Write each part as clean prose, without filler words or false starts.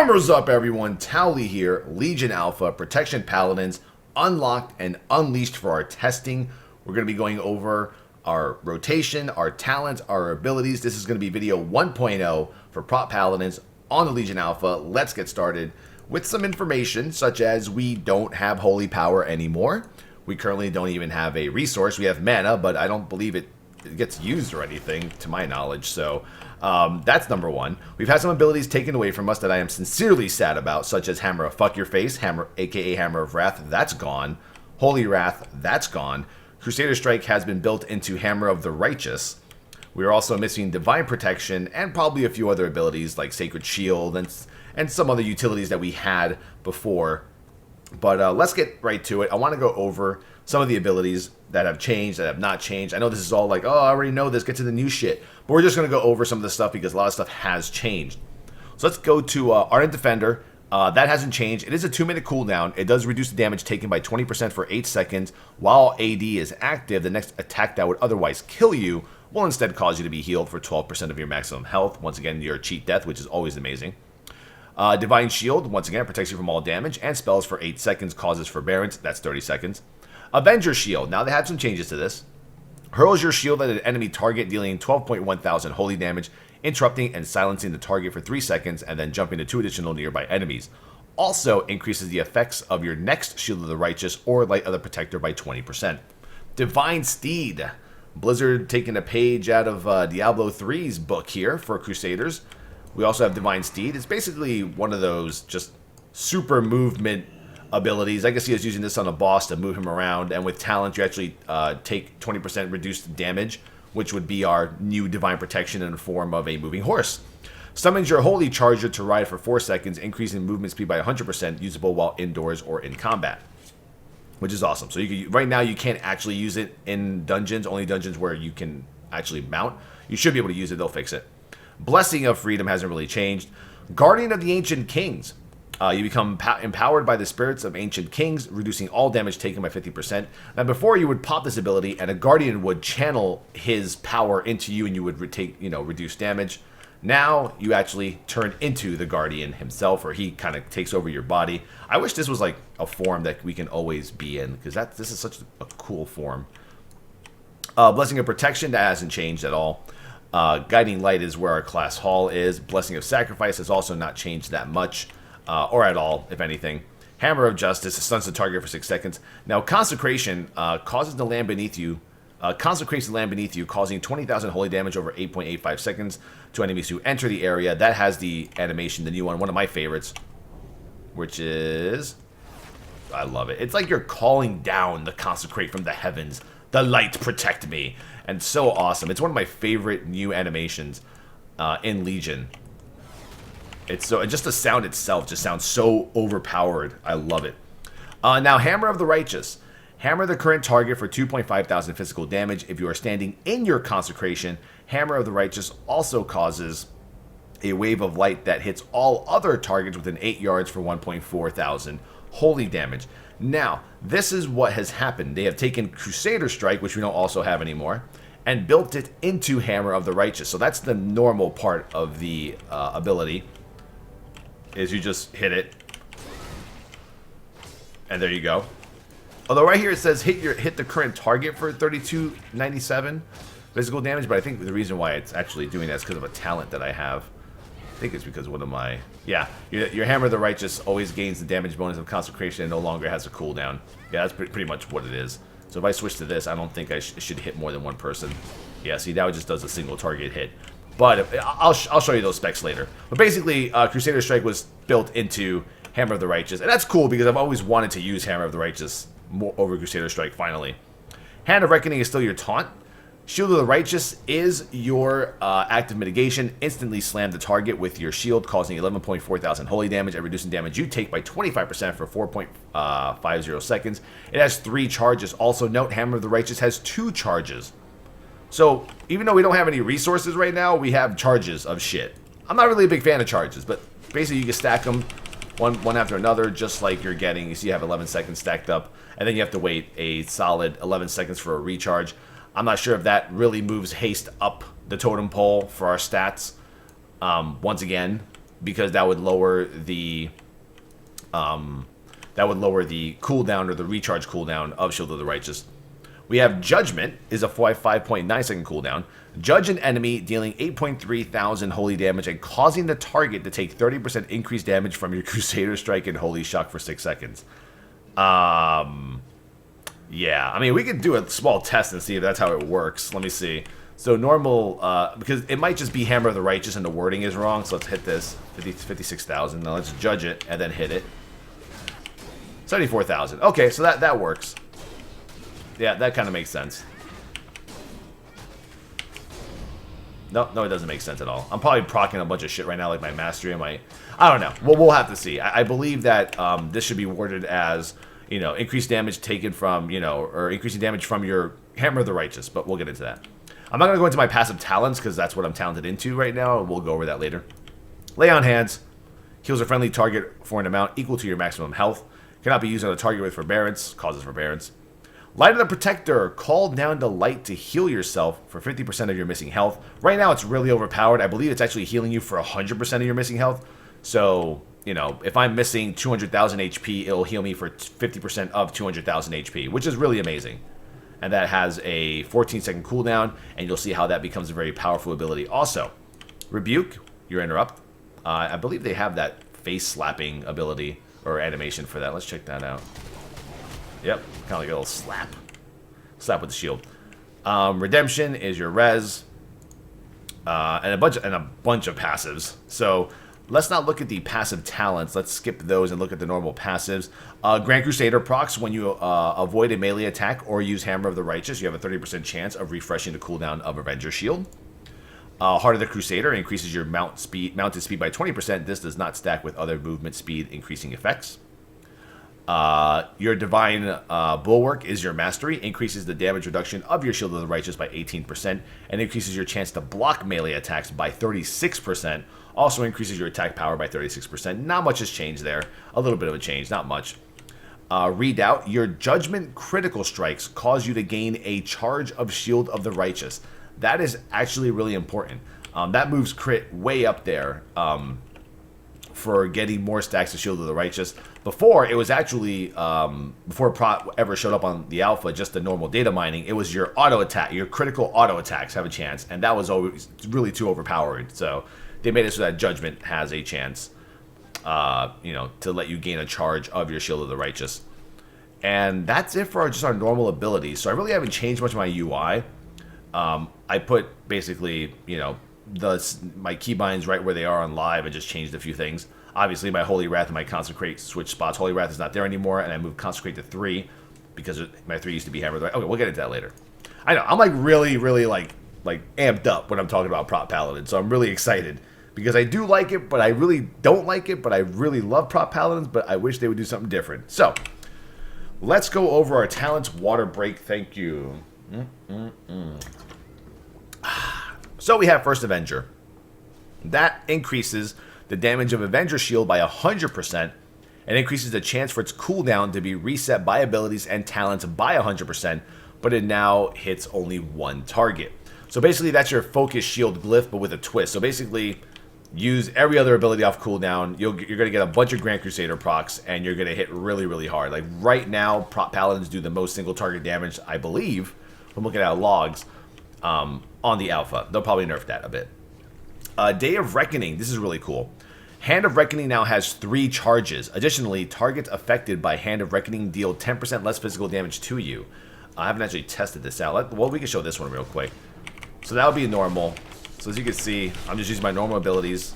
Hammers up, everyone. Towelliee here, Legion Alpha, Protection Paladins, unlocked and unleashed for our testing. We're going to be going over our rotation, our talents, our abilities. This is going to be video 1.0 for Prot Paladins on the Legion Alpha. Let's get started with some information, such as we don't have Holy Power anymore. We currently don't even have a resource. We have mana, but I don't believe it gets used or anything, to my knowledge, so that's number one. We've had some abilities taken away from us that I am sincerely sad about, such as Hammer of Fuck Your Face, Hammer, aka Hammer of Wrath, that's gone. Holy Wrath, that's gone. Crusader Strike has been built into Hammer of the Righteous. We are also missing Divine Protection and probably a few other abilities like Sacred Shield and some other utilities that we had before. But let's get right to it. I want to go over some of the abilities that have changed, that have not changed. I know this is all like, oh, I already know this, get to the new shit. But we're just going to go over some of the stuff because a lot of stuff has changed. So let's go to Ardent Defender. That hasn't changed. It is a 2-minute cooldown. It does reduce the damage taken by 20% for 8 seconds. While AD is active, the next attack that would otherwise kill you will instead cause you to be healed for 12% of your maximum health. Once again, your cheat death, which is always amazing. Divine Shield, once again, protects you from all damage, and spells for 8 seconds, causes forbearance, that's 30 seconds. Avenger Shield, now they had some changes to this. Hurls your shield at an enemy target, dealing 12.1 thousand holy damage, interrupting and silencing the target for 3 seconds, and then jumping to 2 additional nearby enemies. Also increases the effects of your next Shield of the Righteous or Light of the Protector by 20%. Divine Steed, Blizzard taking a page out of Diablo 3's book here for Crusaders. We also have Divine Steed. It's basically one of those just super movement abilities. I guess he was using this on a boss to move him around, and with talent you actually take 20% reduced damage, which would be our new Divine Protection in the form of a moving horse. Summons your Holy Charger to ride for 4 seconds, increasing movement speed by 100%, usable while indoors or in combat, which is awesome. So you can, right now you can't actually use it in dungeons, only dungeons where you can actually mount. You should be able to use it, they'll fix it. Blessing of Freedom hasn't really changed. Guardian of the Ancient Kings. You become empowered by the spirits of ancient kings, reducing all damage taken by 50%. Now, before you would pop this ability, and a guardian would channel his power into you, and you would reduce damage. Now you actually turn into the guardian himself, or he kind of takes over your body. I wish this was like a form that we can always be in, because this is such a cool form. Blessing of Protection, that hasn't changed at all. Guiding Light is where our class hall is. Blessing of Sacrifice has also not changed that much. Or at all, if anything. Hammer of Justice stuns the target for 6 seconds. Now, Consecration causes the land beneath you, consecrates the land beneath you, causing 20,000 holy damage over 8.85 seconds to enemies who enter the area. That has the animation, the new one of my favorites, which is, I love it. It's like you're calling down the Consecrate from the heavens. The light protect me. And so awesome. It's one of my favorite new animations in Legion. It's so, just the sound itself just sounds so overpowered. I love it. Now, Hammer of the Righteous. Hammer the current target for 2.5 thousand physical damage. If you are standing in your consecration, Hammer of the Righteous also causes a wave of light that hits all other targets within 8 yards for 1.4 thousand holy damage. Now, this is what has happened. They have taken Crusader Strike, which we don't also have anymore, and built it into Hammer of the Righteous. So that's the normal part of the ability. Is you just hit it, and there you go. Although right here it says hit the current target for 3297 physical damage, but I think the reason why it's actually doing that is because of a talent that I have. I think it's because one of my, yeah, your Hammer of the Righteous always gains the damage bonus of Consecration and no longer has a cooldown. Yeah, that's pretty much what it is. So if I switch to this, I don't think I should hit more than one person. Yeah, see, now it just does a single target hit. But I'll show you those specs later. But basically, Crusader Strike was built into Hammer of the Righteous. And that's cool because I've always wanted to use Hammer of the Righteous more over Crusader Strike, finally. Hand of Reckoning is still your taunt. Shield of the Righteous is your active mitigation. Instantly slam the target with your shield, causing 11.4 thousand holy damage and reducing damage you take by 25% for 4.50 seconds. It has 3 charges. Also note, Hammer of the Righteous has 2 charges. So, even though we don't have any resources right now, we have charges of shit. I'm not really a big fan of charges, but basically you can stack them one after another, just like you're getting. You see you have 11 seconds stacked up, and then you have to wait a solid 11 seconds for a recharge. I'm not sure if that really moves haste up the totem pole for our stats. Once again, because that would lower the cooldown or the recharge cooldown of Shield of the Righteous. We have Judgment, is a 5.9 second cooldown. Judge an enemy, dealing 8.3 thousand holy damage and causing the target to take 30% increased damage from your Crusader Strike and Holy Shock for 6 seconds. Yeah, I mean, we could do a small test and see if that's how it works. Let me see. So normal, because it might just be Hammer of the Righteous and the wording is wrong, so let's hit this. 56,000. Now let's judge it and then hit it. 74,000. Okay, so that works. Yeah, that kind of makes sense. No, it doesn't make sense at all. I'm probably proccing a bunch of shit right now, like my mastery and my... I don't know. Well, we'll have to see. I believe that this should be worded as, you know, increased damage taken from, you know, or increasing damage from your Hammer of the Righteous, but we'll get into that. I'm not going to go into my passive talents, because that's what I'm talented into right now. We'll go over that later. Lay on Hands. Heals a friendly target for an amount equal to your maximum health. Cannot be used on a target with forbearance. Causes forbearance. Light of the Protector. Call down to light to heal yourself for 50% of your missing health. Right now, it's really overpowered. I believe it's actually healing you for 100% of your missing health. So, you know, if I'm missing 200,000 HP, it'll heal me for 50% of 200,000 HP, which is really amazing. And that has a 14-second cooldown, and you'll see how that becomes a very powerful ability. Also, Rebuke, your interrupt. I believe they have that face-slapping ability or animation for that. Let's check that out. Yep, kind of like a little slap. Slap with the shield. Redemption is your res. And a bunch of passives. So let's not look at the passive talents. Let's skip those and look at the normal passives. Grand Crusader procs when you avoid a melee attack or use Hammer of the Righteous. You have a 30% chance of refreshing the cooldown of Avenger Shield. Heart of the Crusader increases your mounted speed by 20%. This does not stack with other movement speed increasing effects. Your Divine Bulwark is your mastery, increases the damage reduction of your Shield of the Righteous by 18%, and increases your chance to block melee attacks by 36%. Also increases your attack power by 36%. Not much has changed there. A little bit of a change, not much. Redoubt, your Judgment critical strikes cause you to gain a charge of Shield of the Righteous. That is actually really important. That moves crit way up there. For getting more stacks of Shield of the Righteous. Before, it was actually, before Prot ever showed up on the alpha, just the normal data mining, it was your auto attack, your critical auto attacks have a chance, and that was always really too overpowered. So they made it so that Judgment has a chance, you know, to let you gain a charge of your Shield of the Righteous. And that's it for just our normal abilities. So I really haven't changed much of my UI. I put basically, you know, my keybinds right where they are on live and just changed a few things. Obviously, my Holy Wrath and my Consecrate switch spots. Holy Wrath is not there anymore, and I moved Consecrate to 3 because my 3 used to be Hammer. Okay, we'll get into that later. I know, I'm like really like amped up when I'm talking about Prot Paladin, so I'm really excited because I do like it, but I really don't like it, but I really love Prot Paladins, but I wish they would do something different. So, let's go over our talents. Water break, thank you. So we have First Avenger. That increases the damage of Avenger Shield by 100% and increases the chance for its cooldown to be reset by abilities and talents by 100%, but it now hits only one target. So basically that's your Focus Shield glyph, but with a twist. So basically, use every other ability off cooldown. You're going to get a bunch of Grand Crusader procs, and you're going to hit really, really hard. Like right now, Prot Paladins do the most single target damage, I believe, from looking at logs, on the alpha. They'll probably nerf that a bit. Day of Reckoning. This is really cool. Hand of Reckoning now has 3 charges. Additionally, targets affected by Hand of Reckoning deal 10% less physical damage to you. I haven't actually tested this out. Well, we can show this one real quick. So that would be normal. So as you can see, I'm just using my normal abilities.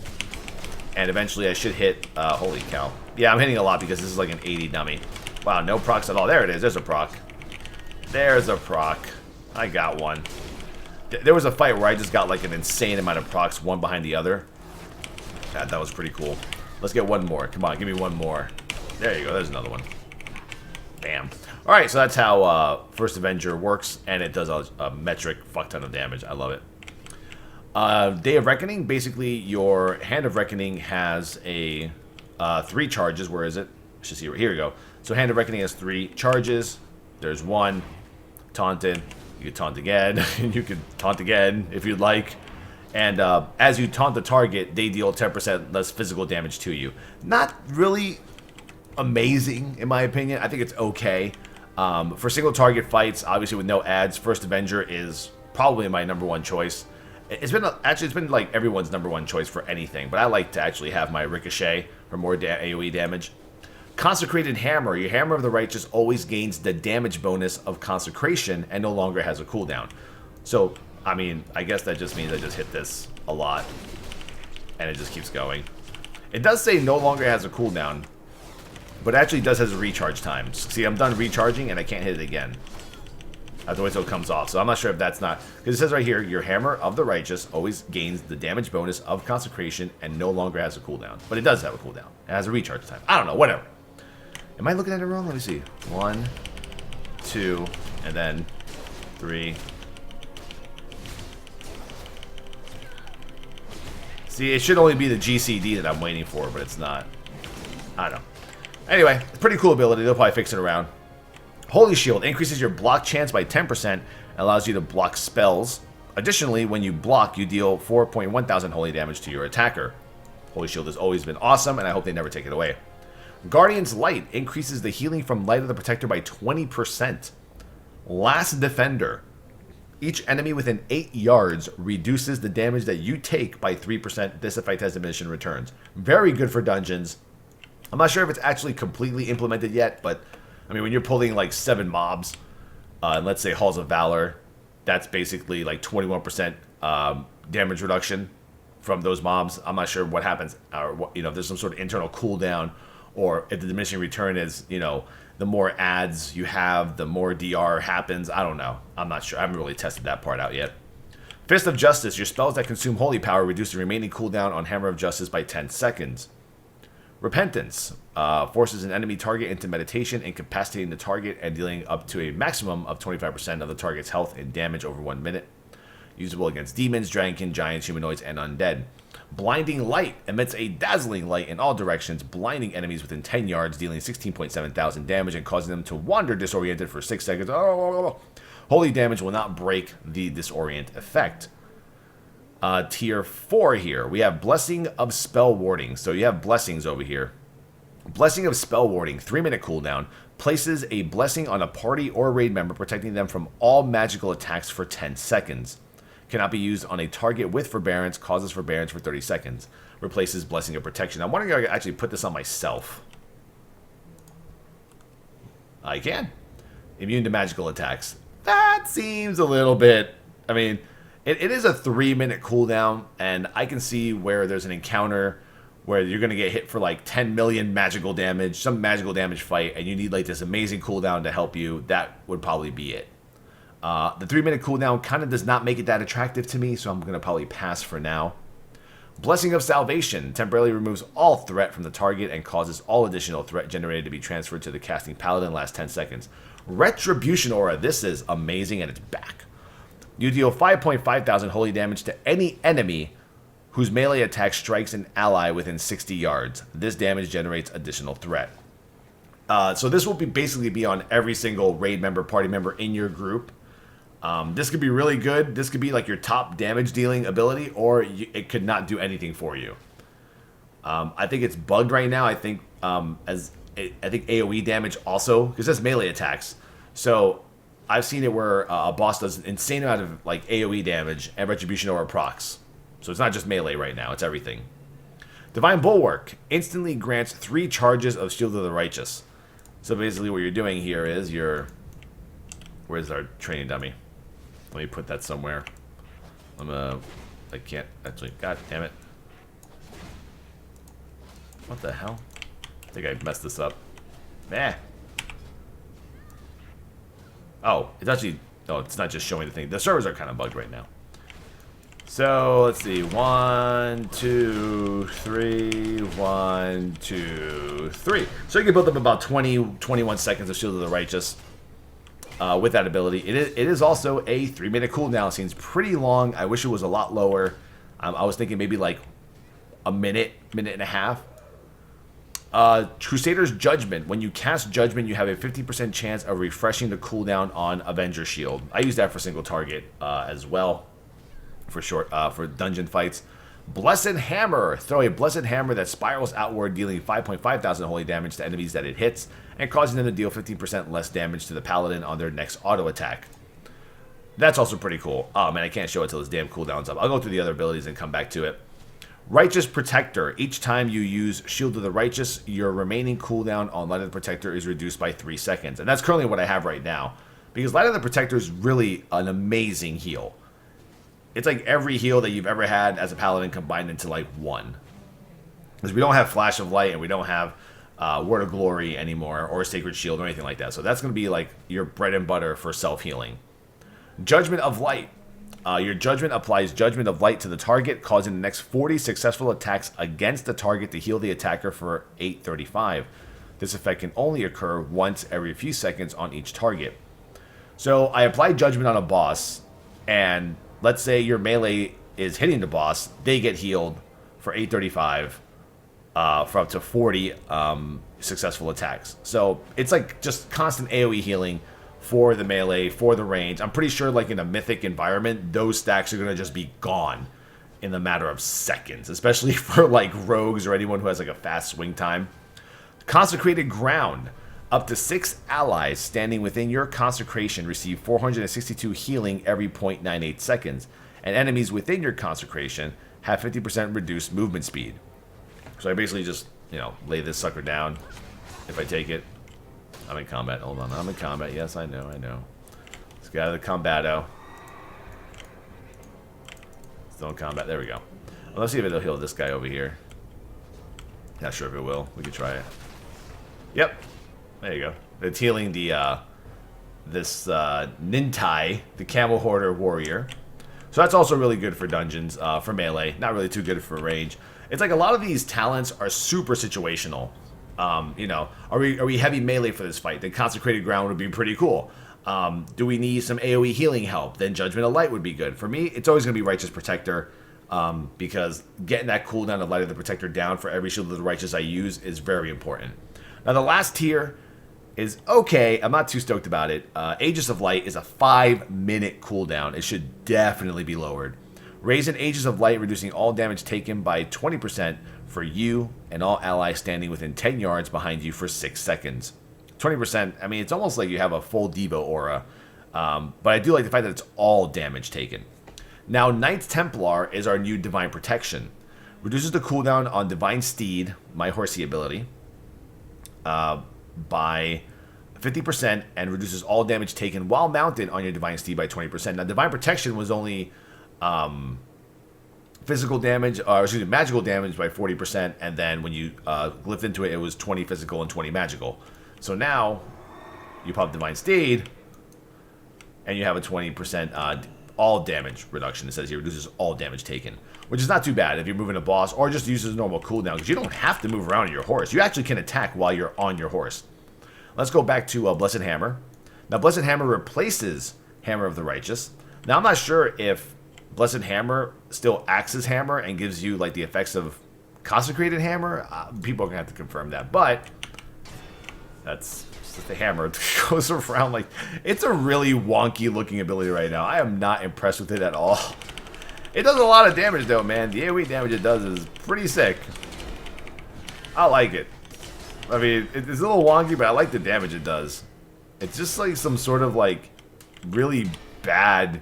And eventually I should hit... holy cow. Yeah, I'm hitting a lot because this is like an 80 dummy. Wow, no procs at all. There it is. There's a proc. There's a proc. I got one. There was a fight where I just got like an insane amount of procs, one behind the other. That was pretty cool. Let's get one more. Come on, give me one more. There you go. There's another one. Bam. All right, so that's how First Avenger works, and it does a metric fuck ton of damage. I love it. Day of Reckoning. Basically, your Hand of Reckoning has a 3 charges. Where is it? I should see. Here we go. So Hand of Reckoning has 3 charges. There's 1. Taunted. You can taunt again. You can taunt again if you'd like. And as you taunt the target, they deal 10% less physical damage to you. Not really amazing, in my opinion. I think it's okay. For single target fights, obviously with no ads, First Avenger is probably my #1 choice. It's been like everyone's #1 choice for anything, but I like to actually have my Ricochet for more AoE damage. Consecrated Hammer. Your Hammer of the Righteous always gains the damage bonus of Consecration and no longer has a cooldown. So, I mean, I guess that just means I just hit this a lot and it just keeps going. It does say no longer has a cooldown, but it actually does has a recharge time. See, I'm done recharging and I can't hit it again. I have to wait till it comes off. So I'm not sure if that's not... Because it says right here, your Hammer of the Righteous always gains the damage bonus of Consecration and no longer has a cooldown. But it does have a cooldown. It has a recharge time. I don't know, whatever. Am I looking at it wrong? Let me see. 1, 2, and then 3. See, it should only be the GCD that I'm waiting for, but it's not. I don't know. Anyway, it's a pretty cool ability. They'll probably fix it around. Holy Shield increases your block chance by 10% and allows you to block spells. Additionally, when you block, you deal 4.1 thousand holy damage to your attacker. Holy Shield has always been awesome, and I hope they never take it away. Guardian's Light increases the healing from Light of the Protector by 20%. Last Defender. Each enemy within 8 yards reduces the damage that you take by 3%. This effect has diminishing returns. Very good for dungeons. I'm not sure if it's actually completely implemented yet, but I mean, when you're pulling like 7 mobs, and let's say Halls of Valor, that's basically like 21% damage reduction from those mobs. I'm not sure what happens, or what, if there's some sort of internal cooldown, or if the diminishing return is, the more ads you have, the more DR happens. I don't know. I'm not sure. I haven't really tested that part out yet. Fist of Justice. Your spells that consume holy power reduce the remaining cooldown on Hammer of Justice by 10 seconds. Repentance. Forces an enemy target into meditation, incapacitating the target and dealing up to a maximum of 25% of the target's health and damage over 1 minute. Usable against demons, dragonkin, giants, humanoids, and undead. Blinding Light emits a dazzling light in all directions, blinding enemies within 10 yards, dealing 16.7 thousand damage and causing them to wander disoriented for 6 seconds. Holy damage will not break the disorient effect. Tier 4 here. We have Blessing of Spell Warding. So you have blessings over here. Blessing of Spell Warding, 3-minute cooldown, places a blessing on a party or raid member, protecting them from all magical attacks for 10 seconds. Cannot be used on a target with forbearance, causes forbearance for 30 seconds. Replaces Blessing of Protection. I'm wondering if I can actually put this on myself. I can. Immune to magical attacks. That seems a little bit... I mean, it is a 3-minute cooldown, and I can see where there's an encounter where you're going to get hit for like 10 million magical damage, some magical damage fight, and you need like this amazing cooldown to help you. That would probably be it. The 3-minute cooldown kind of does not make it that attractive to me, so I'm going to probably pass for now. Blessing of Salvation temporarily removes all threat from the target and causes all additional threat generated to be transferred to the casting paladin last 10 seconds. Retribution Aura. This is amazing, and it's back. You deal 5.5 thousand holy damage to any enemy whose melee attack strikes an ally within 60 yards. This damage generates additional threat. So this will basically be on every single raid member, party member in your group. This could be really good. This could be like your top damage dealing ability, or it could not do anything for you. I think it's bugged right now. I think AoE damage also, because that's melee attacks. So I've seen it where a boss does an insane amount of like AoE damage and Retribution Aura procs. So it's not just melee right now, it's everything. Divine Bulwark instantly grants 3 charges of Shield of the Righteous. So basically what you're doing here is where's our training dummy? Let me put that somewhere. I can't actually, god damn it. What the hell? I think I messed this up. Nah. Oh, it's actually, no, it's not just showing the thing. The servers are kind of bugged right now. So let's see, 1, 2, 3, 1, 2, 3. So you can build up about 21 seconds of Shield of the Righteous with that ability. It is also a 3-minute cooldown. It seems pretty long. I wish it was a lot lower. I was thinking maybe like a minute and a half. Crusader's Judgment. When you cast Judgment, you have a 50% chance of refreshing the cooldown on Avenger Shield. I use that for single target as well. for dungeon fights. Blessed Hammer. Throw a Blessed Hammer that spirals outward, dealing 5.5 thousand holy damage to enemies that it hits, and causing them to deal 15% less damage to the Paladin on their next auto attack. That's also pretty cool. Oh man, I can't show it till this damn cooldown's up. I'll go through the other abilities and come back to it. Righteous Protector. Each time you use Shield of the Righteous, your remaining cooldown on Light of the Protector is reduced by 3 seconds. And that's currently what I have right now. Because Light of the Protector is really an amazing heal. It's like every heal that you've ever had as a Paladin combined into like one. Because we don't have Flash of Light and we don't have Word of Glory anymore, or Sacred Shield or anything like that. So that's going to be like your bread and butter for self-healing. Judgment of Light. Your Judgment applies Judgment of Light to the target, causing the next 40 successful attacks against the target to heal the attacker for 835. This effect can only occur once every few seconds on each target. So I apply Judgment on a boss, and let's say your melee is hitting the boss, they get healed for 835 for up to 40 successful attacks. So it's like just constant AoE healing for the melee, for the range. I'm pretty sure like in a mythic environment, those stacks are going to just be gone in the matter of seconds, especially for like rogues or anyone who has like a fast swing time. Consecrated Ground. Up to 6 allies standing within your consecration receive 462 healing every 0.98 seconds, and enemies within your consecration have 50% reduced movement speed. So I basically just, lay this sucker down if I take it. I'm in combat. Hold on. I'm in combat. Yes, I know. Let's get out of the combato. Still in combat. There we go. Well, let's see if it'll heal this guy over here. Not sure if it will. We could try it. Yep. There you go. It's healing the this Nintai, the Camel Hoarder Warrior. So that's also really good for dungeons, for melee. Not really too good for range. It's like a lot of these talents are super situational. Are we heavy melee for this fight? Then Consecrated Ground would be pretty cool. Do we need some AoE healing help? Then Judgment of Light would be good. For me, it's always going to be Righteous Protector, because getting that cooldown of Light of the Protector down for every Shield of the Righteous I use is very important. Now the last tier is okay. I'm not too stoked about it. Aegis of Light is a 5-minute cooldown. It should definitely be lowered. Raise an Aegis of Light, reducing all damage taken by 20% for you and all allies standing within 10 yards behind you for 6 seconds. 20%, I mean, it's almost like you have a full Devo aura. But I do like the fact that it's all damage taken. Now, Knights Templar is our new Divine Protection. Reduces the cooldown on Divine Steed, my horsey ability, by 50% and reduces all damage taken while mounted on your Divine Steed by 20%. Now, Divine Protection was only physical damage, or excuse me, magical damage by 40%, and then when you glyphed into it, it was 20 physical and 20 magical. So now, you pop Divine Steed, and you have a 20% all damage reduction. It says here, reduces all damage taken, which is not too bad if you're moving a boss, or just uses a normal cooldown, because you don't have to move around on your horse. You actually can attack while you're on your horse. Let's go back to Blessed Hammer. Now, Blessed Hammer replaces Hammer of the Righteous. Now, I'm not sure if Blessed Hammer still acts as Hammer and gives you like the effects of Consecrated Hammer. People are going to have to confirm that, but that's just the hammer. It goes around like... It's a really wonky looking ability right now. I am not impressed with it at all. It does a lot of damage though, man. The AoE damage it does is pretty sick. I like it. I mean, it's a little wonky, but I like the damage it does. It's just like some sort of like really bad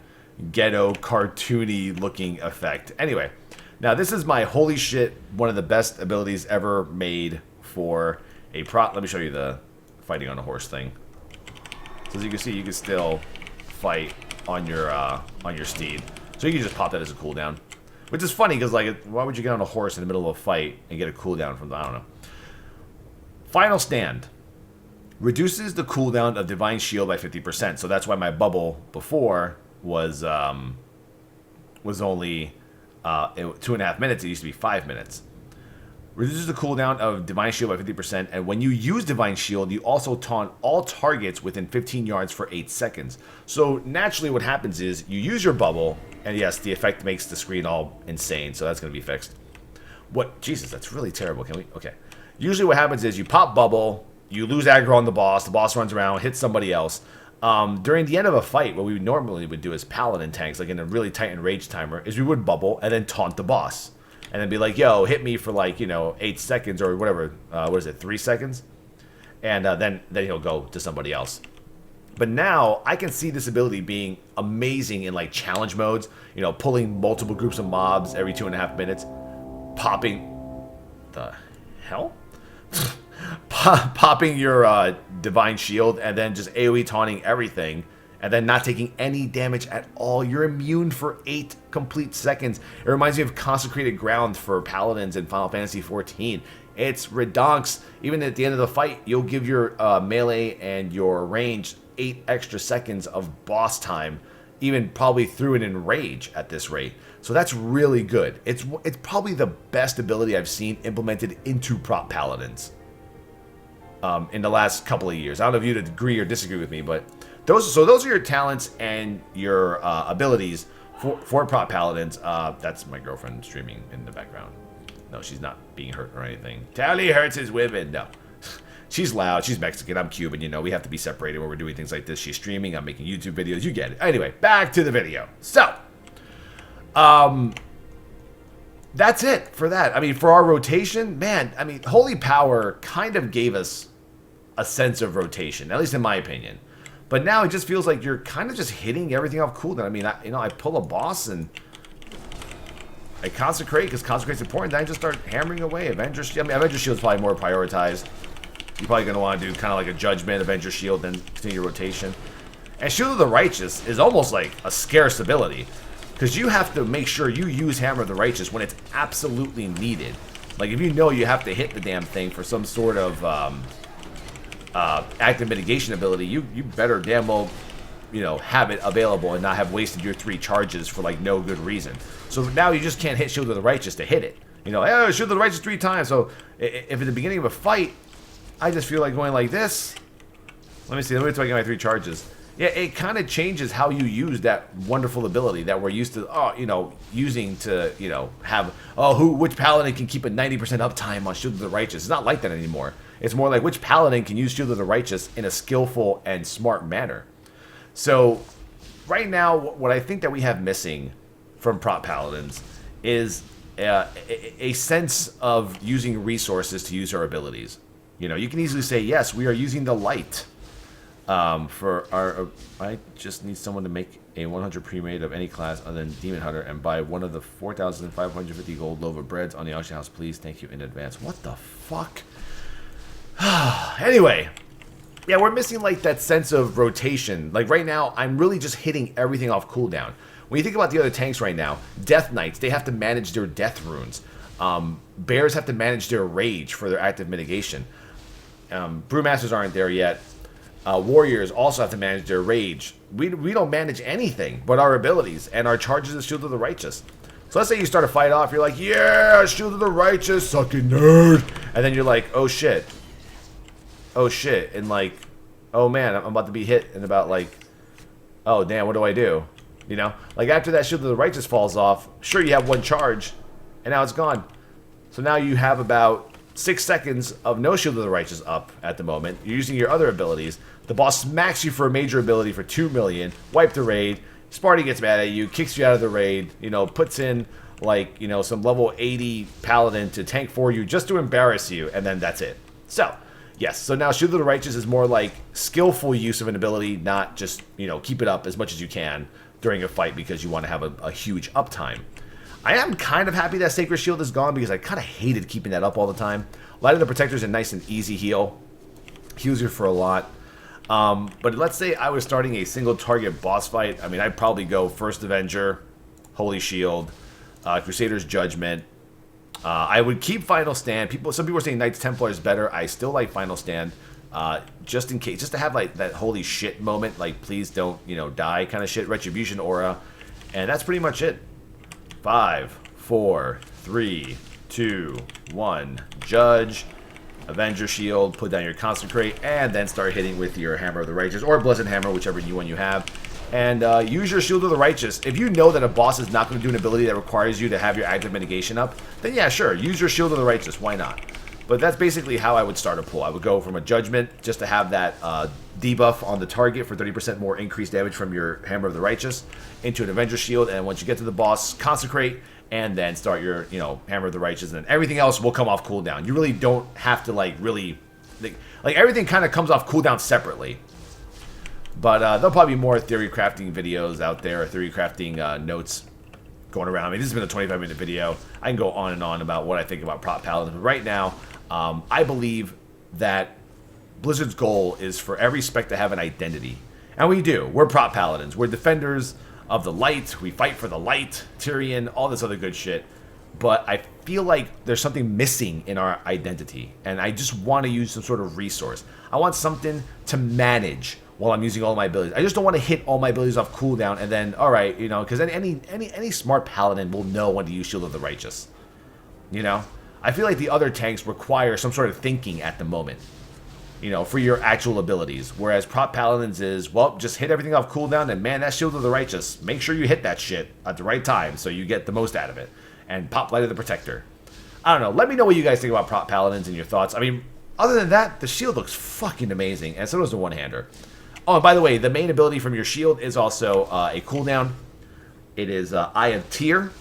ghetto cartoony looking effect. Anyway, now this is my holy shit, one of the best abilities ever made for a prot. Let me show you the fighting on a horse thing. So as you can see, you can still fight on your steed. So you can just pop that as a cooldown, which is funny because like, why would you get on a horse in the middle of a fight and get a cooldown from the, I don't know. Final Stand reduces the cooldown of Divine Shield by 50%. So that's why my bubble before was only 2.5 minutes. It used to be 5 minutes. Reduces the cooldown of Divine Shield by 50%, and when you use Divine Shield, you also taunt all targets within 15 yards for 8 seconds. So naturally what happens is, you use your bubble, and yes, the effect makes the screen all insane, so that's going to be fixed. What? Jesus, that's really terrible. Can we? Okay. Usually what happens is, you pop bubble, you lose aggro on the boss runs around, hits somebody else. During the end of a fight, what we normally would do as Paladin tanks, like in a really tight enraged timer, is we would bubble and then taunt the boss. And then be like, yo, hit me for like, 8 seconds or whatever. What is it, 3 seconds? And then he'll go to somebody else. But now, I can see this ability being amazing in like challenge modes. Pulling multiple groups of mobs every 2.5 minutes. Popping... The hell? Popping your divine shield and then just AoE taunting everything and then not taking any damage at all. You're immune for 8 complete seconds. It reminds me of Consecrated Ground for Paladins in Final Fantasy XIV. It's redonks. Even at the end of the fight, you'll give your melee and your range 8 extra seconds of boss time, even probably through an enrage at this rate. So that's really good. It's probably the best ability I've seen implemented into Prot Paladins in the last couple of years. I don't know if you'd agree or disagree with me, but those are your talents and your abilities for Prot Paladins. That's my girlfriend streaming in the background. No, she's not being hurt or anything. Towelliee hurts his women. No. She's loud. She's Mexican. I'm Cuban. We have to be separated when we're doing things like this. She's streaming. I'm making YouTube videos. You get it. Anyway, back to the video. So, that's it for that. I mean, for our rotation, man, Holy Power kind of gave us a sense of rotation, at least in my opinion. But now it just feels like you're kind of just hitting everything off cooldown. I pull a boss and I consecrate because consecrate's important. Then I just start hammering away. Avenger Shield. Avenger Shield's probably more prioritized. You're probably going to want to do kind of like a Judgment, Avenger Shield, then continue your rotation. And Shield of the Righteous is almost like a scarce ability, because you have to make sure you use Hammer of the Righteous when it's absolutely needed. Like, if you know you have to hit the damn thing for some sort of active mitigation ability, you better damn well, have it available and not have wasted your 3 charges for, like, no good reason. So now you just can't hit Shield of the Righteous to hit it. Oh, Shield of the Righteous 3 times. So if at the beginning of a fight, I just feel like going like this. Let me see. Let me get my 3 charges. Yeah, it kind of changes how you use that wonderful ability that we're used to, using to, have, which paladin can keep a 90% uptime on Shield of the Righteous. It's not like that anymore. It's more like which paladin can use Shield of the Righteous in a skillful and smart manner. So, right now, what I think that we have missing from Prot Paladins is a sense of using resources to use our abilities. You can easily say, yes, we are using the light for our... I just need someone to make a 100 pre-made of any class other than Demon Hunter and buy one of the 4,550 gold loaf of breads on the auction house, please. Thank you in advance. What the fuck? Anyway, yeah, we're missing like that sense of rotation. Like right now, I'm really just hitting everything off cooldown. When you think about the other tanks right now, Death Knights, they have to manage their death runes. Bears have to manage their rage for their active mitigation. Brewmasters aren't there yet. Warriors also have to manage their rage. We don't manage anything but our abilities and our charges of Shield of the Righteous. So let's say you start a fight off, you're like, yeah, Shield of the Righteous, sucking nerd. And then you're like, oh shit. Oh shit. And like, oh man, I'm about to be hit in about like, oh damn, what do I do? Like after that Shield of the Righteous falls off, sure you have 1 charge, and now it's gone. So now you have about 6 seconds of no Shield of the Righteous up at the moment. You're using your other abilities. The boss smacks you for a major ability for 2 million, wipe the raid, Sparty gets mad at you, kicks you out of the raid, puts in like, some level 80 paladin to tank for you just to embarrass you, and then that's it. So, yes, so now Shield of the Righteous is more like skillful use of an ability, not just, keep it up as much as you can during a fight because you want to have a huge uptime. I am kind of happy that Sacred Shield is gone because I kind of hated keeping that up all the time. Light of the Protector is a nice and easy heal. Heals you for a lot. But let's say I was starting a single target boss fight. I'd probably go First Avenger, Holy Shield, Crusader's Judgment. I would keep Final Stand. Some people are saying Knights Templar is better. I still like Final Stand. Just in case, just to have like that holy shit moment, like please don't, die kind of shit, Retribution Aura. And that's pretty much it. 5, 4, 3, 2, 1. Judge, Avenger Shield, put down your Consecrate, and then start hitting with your Hammer of the Righteous, or Blessed Hammer, whichever one you have. And use your Shield of the Righteous. If you know that a boss is not going to do an ability that requires you to have your active mitigation up, then yeah, sure, use your Shield of the Righteous. Why not? But that's basically how I would start a pull. I would go from a Judgment just to have that debuff on the target for 30% more increased damage from your Hammer of the Righteous into an Avenger Shield, and once you get to the boss, Consecrate, and then start your, Hammer of the Righteous, and then everything else will come off cooldown. You really don't have to, really... Like, everything kind of comes off cooldown separately. But there'll probably be more theory crafting videos out there, theory crafting notes going around. I mean, this has been a 25-minute video. I can go on and on about what I think about Prot Paladins, but right now, I believe that Blizzard's goal is for every spec to have an identity. And we do. We're Prot Paladins. We're defenders of the light. We fight for the light, Tyrion, all this other good shit. But I feel like there's something missing in our identity. And I just want to use some sort of resource. I want something to manage while I'm using all my abilities. I just don't want to hit all my abilities off cooldown and then, alright, because any smart paladin will know when to use Shield of the Righteous. I feel like the other tanks require some sort of thinking at the moment, for your actual abilities. Whereas Prot Paladins is, well, just hit everything off cooldown, and man, that Shield of the Righteous, make sure you hit that shit at the right time so you get the most out of it. And pop Light of the Protector. I don't know. Let me know what you guys think about Prot Paladins and your thoughts. I mean, other than that, the shield looks fucking amazing, and so does the one-hander. Oh, and by the way, the main ability from your shield is also a cooldown. It is Eye of Tyr.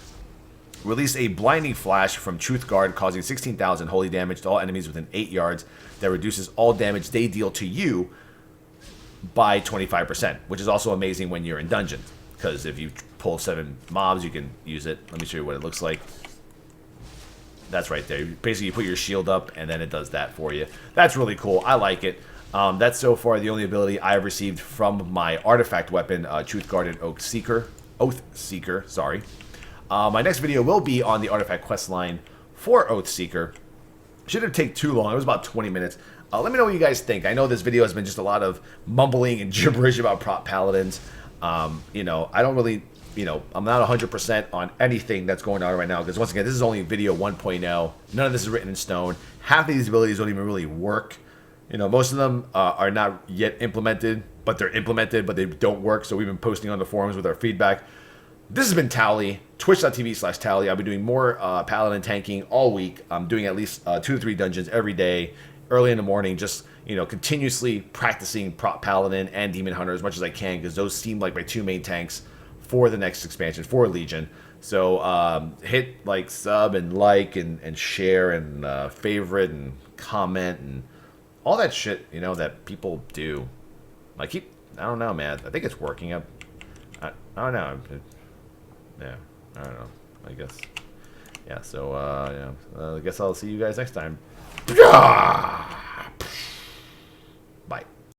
Release a blinding flash from Truth Guard, causing 16,000 holy damage to all enemies within 8 yards. That reduces all damage they deal to you by 25%, which is also amazing when you're in dungeons. Because if you pull 7 mobs, you can use it. Let me show you what it looks like. That's right there. Basically, you put your shield up, and then it does that for you. That's really cool. I like it. That's so far the only ability I've received from my artifact weapon, Truth Guard and Oath Seeker. Sorry. My next video will be on the artifact quest line for Oath Seeker. Shouldn't take too long. It was about 20 minutes. Let me know what you guys think. I know this video has been just a lot of mumbling and gibberish about Prot Paladins. I don't really, I'm not 100% on anything that's going on right now, because once again, this is only video 1.0. None of this is written in stone. Half of these abilities don't even really work. Most of them are not yet implemented, but they're implemented, but they don't work. So we've been posting on the forums with our feedback. This has been Towelliee, twitch.tv/Towelliee. I'll be doing more Paladin tanking all week. I'm doing at least 2 to 3 dungeons every day, early in the morning, just continuously practicing Prot Paladin and Demon Hunter as much as I can, because those seem like my 2 main tanks for the next expansion, for Legion. So hit sub and and share and favorite and comment and all that shit, that people do. I don't know, man. I think it's working. I don't know. Yeah, I don't know. I guess. Yeah, so, I guess I'll see you guys next time.